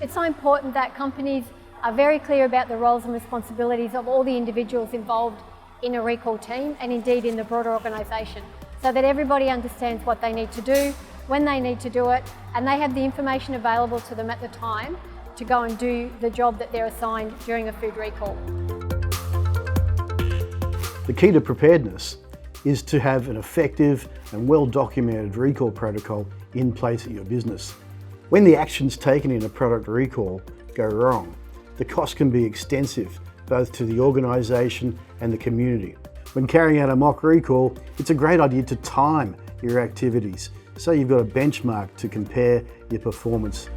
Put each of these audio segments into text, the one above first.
It's so important that companies are very clear about the roles and responsibilities of all the individuals involved in a recall team and indeed in the broader organisation, so that everybody understands what they need to do, when they need to do it, and they have the information available to them at the time to go and do the job that they're assigned during a food recall. The key to preparedness is to have an effective and well-documented recall protocol in place at your business. When the actions taken in a product recall go wrong, the cost can be extensive, both to the organisation and the community. When carrying out a mock recall, it's a great idea to time your activities so you've got a benchmark to compare your performance.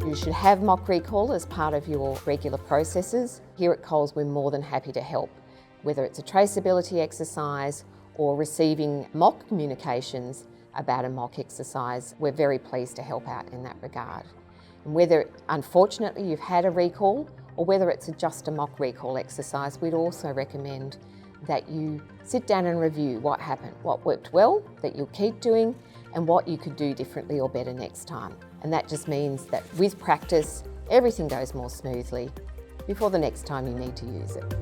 You should have mock recall as part of your regular processes. Here at Coles, we're more than happy to help. Whether it's a traceability exercise or receiving mock communications about a mock exercise, we're very pleased to help out in that regard. And whether, unfortunately, you've had a recall or whether it's just a mock recall exercise, we'd also recommend that you sit down and review what happened, what worked well, that you'll keep doing, and what you could do differently or better next time. And that just means that with practice, everything goes more smoothly before the next time you need to use it.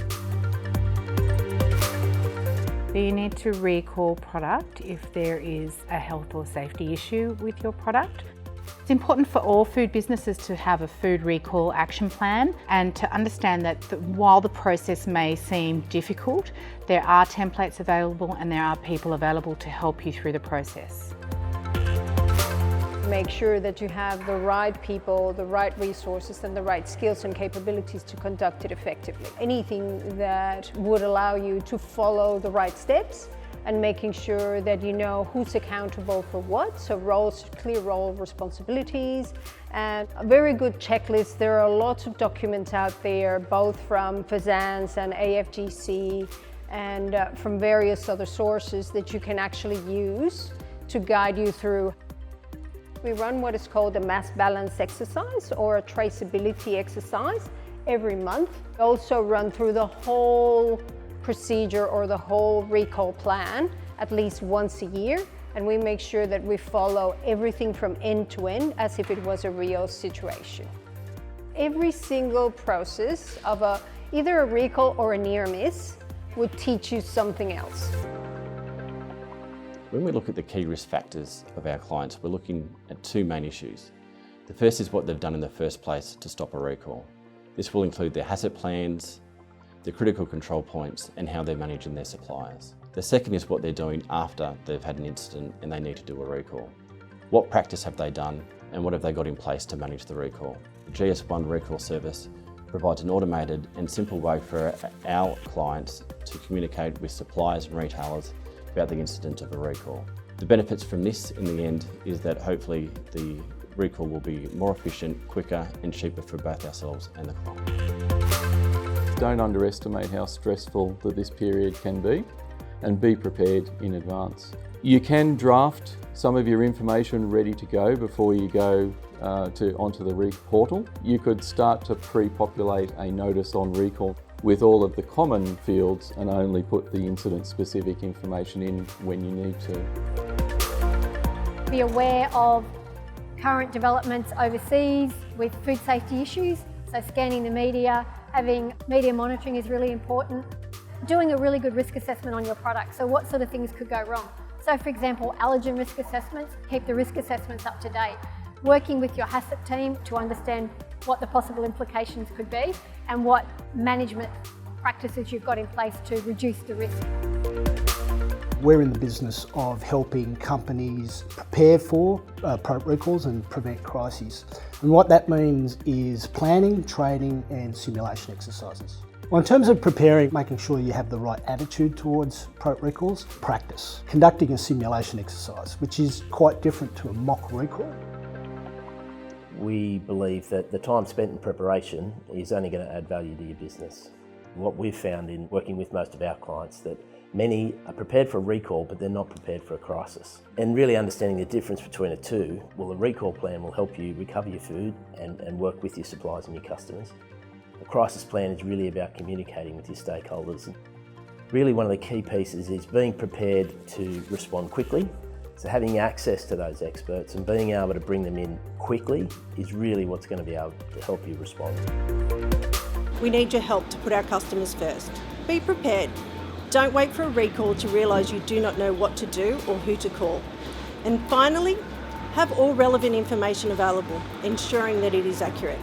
You need to recall product if there is a health or safety issue with your product. It's important for all food businesses to have a food recall action plan and to understand that while the process may seem difficult, there are templates available and there are people available to help you through the process. Make sure that you have the right people, the right resources and the right skills and capabilities to conduct it effectively. Anything that would allow you to follow the right steps and making sure that you know who's accountable for what, so roles, clear role responsibilities, and a very good checklist. There are lots of documents out there, both from FSANZ and AFGC and from various other sources that you can actually use to guide you through. We run what is called a mass balance exercise or a traceability exercise every month. We also run through the whole procedure or the whole recall plan at least once a year, and we make sure that we follow everything from end to end as if it was a real situation. Every single process of either a recall or a near miss would teach you something else. When we look at the key risk factors of our clients, we're looking at two main issues. The first is what they've done in the first place to stop a recall. This will include their hazard plans, the critical control points, and how they're managing their suppliers. The second is what they're doing after they've had an incident and they need to do a recall. What practice have they done and what have they got in place to manage the recall? The GS1 recall service provides an automated and simple way for our clients to communicate with suppliers and retailers about the incident of a recall. The benefits from this in the end is that hopefully the recall will be more efficient, quicker and cheaper for both ourselves and the client. Don't underestimate how stressful that this period can be and be prepared in advance. You can draft some of your information ready to go before you go onto the REAP portal. You could start to pre-populate a notice on recall with all of the common fields and only put the incident-specific information in when you need to. Be aware of current developments overseas with food safety issues, so scanning the media, having media monitoring is really important. Doing a really good risk assessment on your product, so what sort of things could go wrong. So for example, allergen risk assessments, keep the risk assessments up to date. Working with your HACCP team to understand what the possible implications could be and what management practices you've got in place to reduce the risk. We're in the business of helping companies prepare for recalls and prevent crises. And what that means is planning, training and simulation exercises. Well, in terms of preparing, making sure you have the right attitude towards recalls, practice. Conducting a simulation exercise, which is quite different to a mock recall. We believe that the time spent in preparation is only going to add value to your business. What we've found in working with most of our clients that many are prepared for a recall, but they're not prepared for a crisis. And really understanding the difference between the two, well, a recall plan will help you recover your food and work with your suppliers and your customers. A crisis plan is really about communicating with your stakeholders. Really one of the key pieces is being prepared to respond quickly So having access to those experts and being able to bring them in quickly is really what's going to be able to help you respond. We need your help to put our customers first. Be prepared. Don't wait for a recall to realise you do not know what to do or who to call. And finally, have all relevant information available, ensuring that it is accurate.